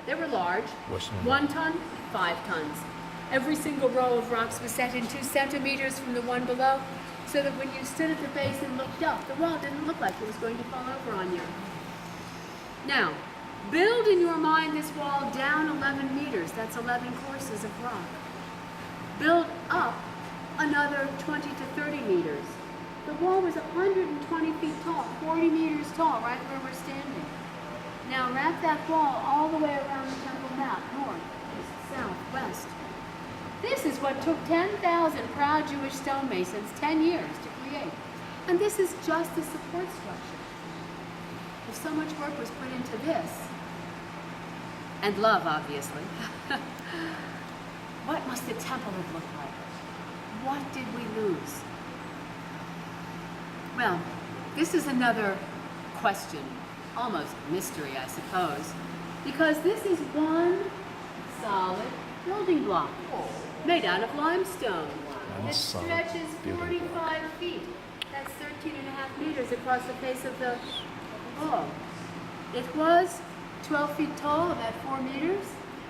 They were large. 1 ton, 5 tons. Every single row of rocks was set in 2 centimeters from the one below, so that when you stood at the base and looked up, the wall didn't look like it was going to fall over on you. Now, build in your mind this wall down 11 meters. That's 11 courses of rock. Build up another 20 to 30 meters. The wall was 120 feet tall, 40 meters tall, right where we're standing. Now wrap that wall all the way around the temple map, north, east, south, west. This is what took 10,000 proud Jewish stonemasons 10 years to create. And this is just the support structure. If so much work was put into this, and love, obviously, what must the temple have looked like? What did we lose? Well, this is another question, almost mystery, I suppose, because this is one solid building block made out of limestone. It stretches 45 feet. That's 13.5 meters across the face of the wall. It was 12 feet tall, about 4 meters,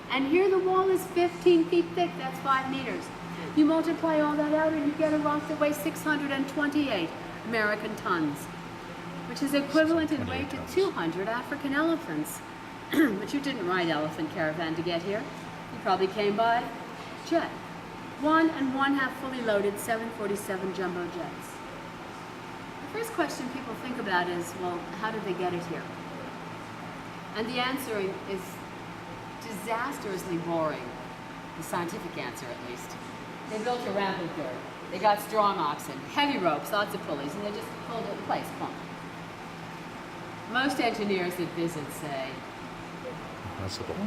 and here the wall is 15 feet thick. That's 5 meters. You multiply all that out and you get a rock that weighs 628 American tons, which is equivalent in weight to 200 African elephants. But you didn't ride elephant caravan to get here. You probably came by jet. 1 1/2 fully loaded 747 jumbo jets. The first question people think about is, well, how did they get it here? And the answer is disastrously boring, the scientific answer at least. They built a ramp of dirt. They got strong oxen, heavy ropes, lots of pulleys, and they just pulled it in place, pump. Most engineers that visit say,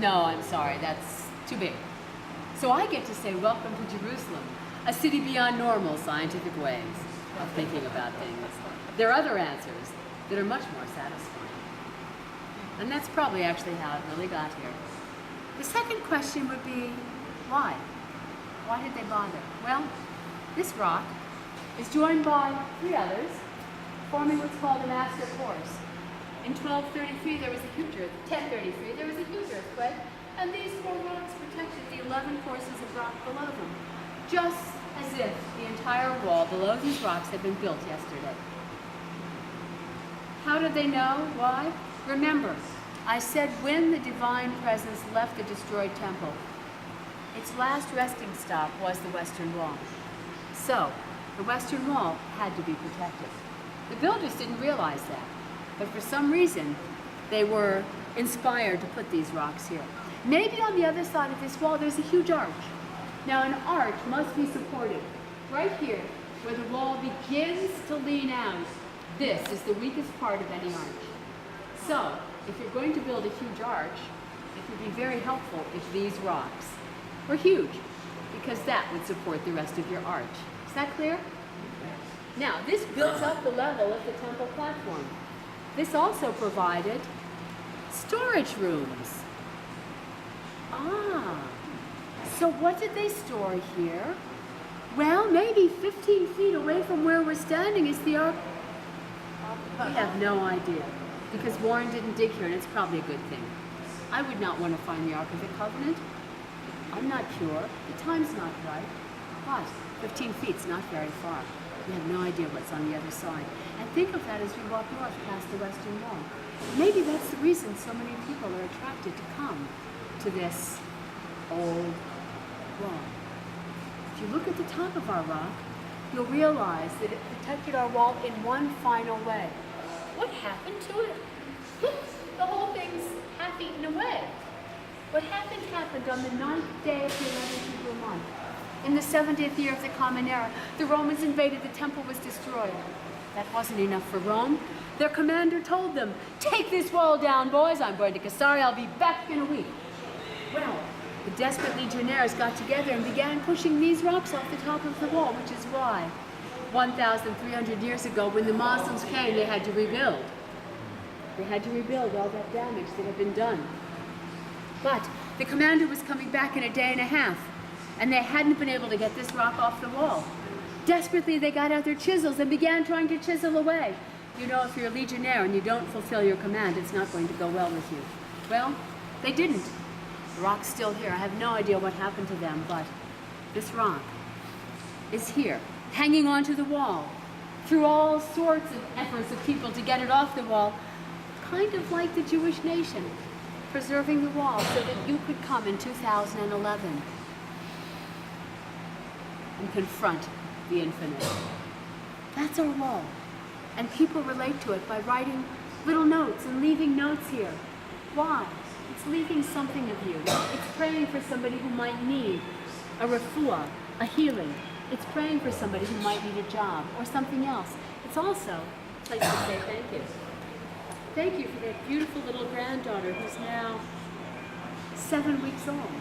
no, I'm sorry, that's too big. So I get to say, welcome to Jerusalem, a city beyond normal scientific ways of thinking about things. There are other answers that are much more satisfying. And that's probably actually how it really got here. The second question would be, why? Why did they bother? Well, this rock is joined by 3 others, forming what's called a master course. In 1233, there was a huge earthquake. 1033, there was a huge earthquake, and these 4 rocks protected the 11 courses of rock below them, just as if the entire wall below these rocks had been built yesterday. How did they know? Why? Remember, I said when the divine presence left the destroyed temple, its last resting stop was the Western Wall. So, the Western Wall had to be protected. The builders didn't realize that, but for some reason, they were inspired to put these rocks here. Maybe on the other side of this wall, there's a huge arch. Now, an arch must be supported. Right here, where the wall begins to lean out, this is the weakest part of any arch. So, if you're going to build a huge arch, it would be very helpful if these rocks were huge, because that would support the rest of your arch. Is that clear? Now, this builds up the level of the temple platform. This also provided storage rooms. So what did they store here? Well, maybe 15 feet away from where we're standing is the Ark. We have no idea, because Warren didn't dig here, and it's probably a good thing. I would not want to find the Ark of the Covenant. I'm not sure. The time's not right. But 15 feet's not very far. We have no idea what's on the other side. And think of that as we walk north past the Western Wall. Maybe that's the reason so many people are attracted to come to this old wall. If you look at the top of our rock, you'll realize that it protected our wall in one final way. What happened to it? The whole thing's half eaten away. What happened on the 9th day of the 11th Hebrew month. In the 70th year of the Common Era, the Romans invaded, the temple was destroyed. That wasn't enough for Rome. Their commander told them, take this wall down, boys. I'm going to Caesarea. I'll be back in a week. Well, the desperate legionnaires got together and began pushing these rocks off the top of the wall, which is why 1,300 years ago, when the Muslims came, they had to rebuild. They had to rebuild all that damage that had been done. But the commander was coming back in a day and a half, and they hadn't been able to get this rock off the wall. Desperately, they got out their chisels and began trying to chisel away. You know, if you're a legionnaire and you don't fulfill your command, it's not going to go well with you. Well, they didn't. The rock's still here. I have no idea what happened to them, but this rock is here, hanging onto the wall, through all sorts of efforts of people to get it off the wall, kind of like the Jewish nation, preserving the wall so that you could come in 2011 and confront the infinite. That's our wall. And people relate to it by writing little notes and leaving notes here. Why? It's leaving something of you. It's praying for somebody who might need a refuah, a healing. It's praying for somebody who might need a job or something else. It's also a place to say thank you. Thank you for that beautiful little granddaughter who's now 7 weeks old.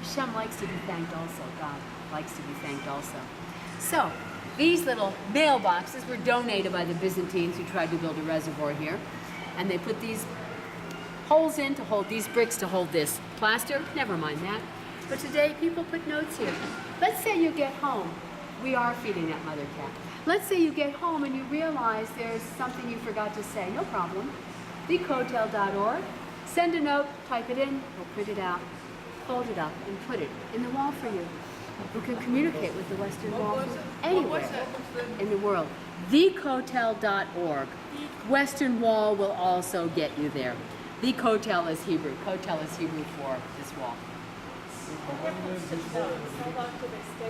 Hashem likes to be thanked also. God likes to be thanked also. So, these little mailboxes were donated by the Byzantines who tried to build a reservoir here. And they put these holes in to hold these bricks to hold this plaster. Never mind that. But today, people put notes here. Let's say you get home. We are feeding that mother cat. Let's say you get home and you realize there's something you forgot to say. No problem. thecotel.org. Send a note, type it in, we'll print it out, fold it up, and put it in the wall for you. We can communicate with the Western Wall anywhere in the world. thecotel.org. Western Wall will also get you there. The Kotel is Hebrew. Kotel is Hebrew for this wall.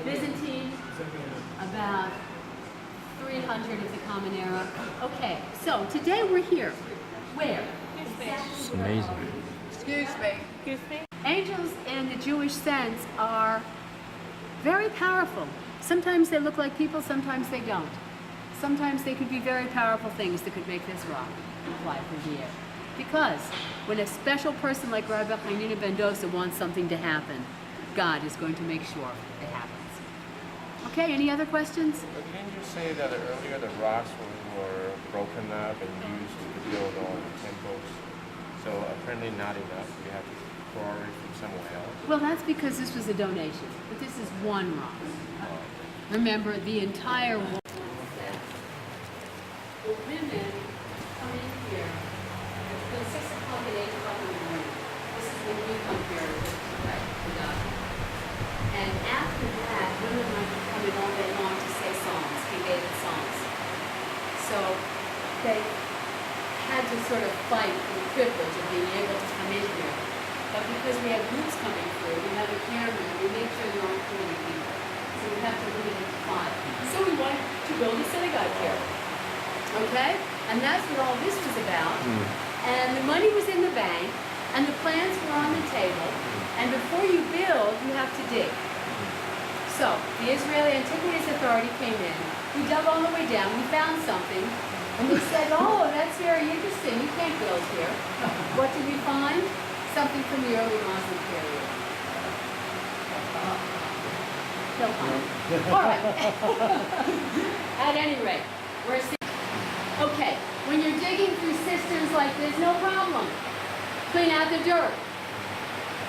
Byzantine, about 300 of the Common Era. Okay, so today we're here. Where? It's amazing. Excuse me. Angels in the Jewish sense are very powerful. Sometimes they look like people, sometimes they don't. Sometimes they could be very powerful things that could make this rock fly through the air. Because when a special person like Rabbi Hanina ben Dosa wants something to happen, God is going to make sure it happens. Okay, any other questions? But didn't you say that earlier the rocks were broken up and used to build all the temples? So apparently not enough. We have to borrow it from somewhere else. Well, that's because this was a donation, but this is one rock. Remember, the entire wall. The women come in here between 6 o'clock and 8 o'clock in the morning. This is when we come here to God. And after that, women might be coming all day long to say songs, be David songs. So they had to sort of fight for the privilege of being able to come in here. But because we have groups coming through, we have a camera, we make sure there aren't too many people. So we have to limit it to 5. So we wanted to build a synagogue here. Okay? And that's what all this was about. And the money was in the bank, and the plans were on the table. And before you build, you have to dig. So the Israeli Antiquities Authority came in. We dug all the way down. We found something. And they said, oh, that's very interesting. You can't build here. What did we find? Something from the early Muslim period. No fun. All right. At any rate, we're seeing. Okay, when you're digging through cisterns like this, no problem. Clean out the dirt.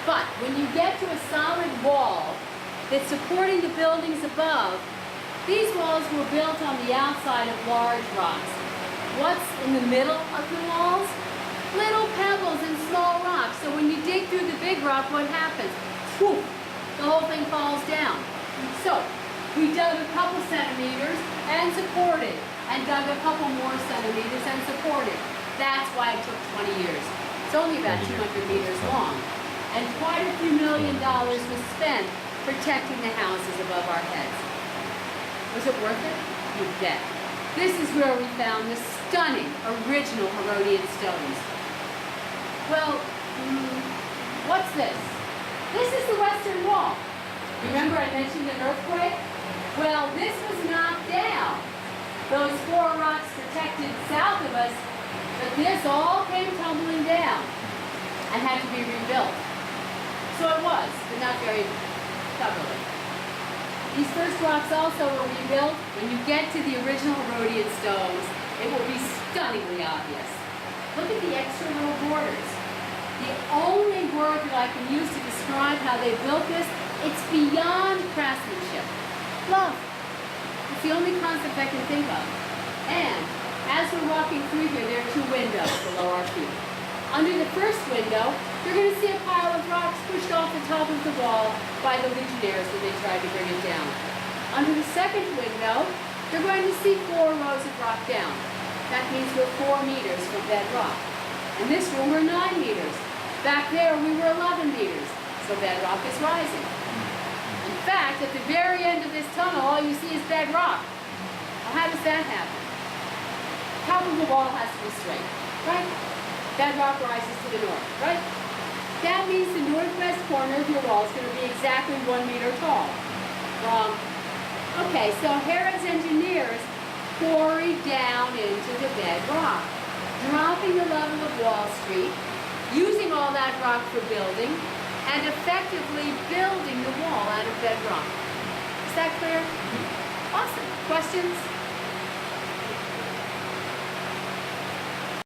But when you get to a solid wall that's supporting the buildings above, these walls were built on the outside of large rocks. What's in the middle of the walls? Little pebbles and small rocks. So when you dig through the big rock, what happens? Whew, the whole thing falls down. So we dug a couple centimeters and supported, and dug a couple more centimeters and supported. That's why it took 20 years. It's only about 200 meters long. And quite a few $1 million was spent protecting the houses above our heads. Was it worth it? You bet. This is where we found the stunning original Herodian stones. Well, what's this? This is the Western Wall. Remember I mentioned an earthquake? Well, this was knocked down. Those 4 rocks protected south of us, but this all came tumbling down and had to be rebuilt. So it was, but not very thoroughly. These first rocks also were rebuilt. When you get to the original Herodian stones, it will be stunningly obvious. Look at the extra little borders. The only word that I can use to describe how they built this, it's beyond craftsmanship. Love. It's the only concept I can think of. And as we're walking through here, there are 2 windows below our feet. Under the first window, you're going to see a pile of rocks pushed off the top of the wall by the legionnaires when they tried to bring it down. Under the second window, you're going to see 4 rows of rock down. That means we're 4 meters from bedrock. In this room, we're 9 meters. Back there, we were 11 meters. So bedrock is rising. In fact, at the very end of this tunnel, all you see is bedrock. Well, how does that happen? Top of the wall has to be straight, right? Bedrock rises to the north, right? That means the northwest corner of your wall is going to be exactly 1 meter tall. Wrong. Okay, so Herod's engineers quarried down into the bedrock, dropping the level of Wall Street, using all that rock for building, and effectively building the wall out of bedrock. Is that clear? Awesome. Questions?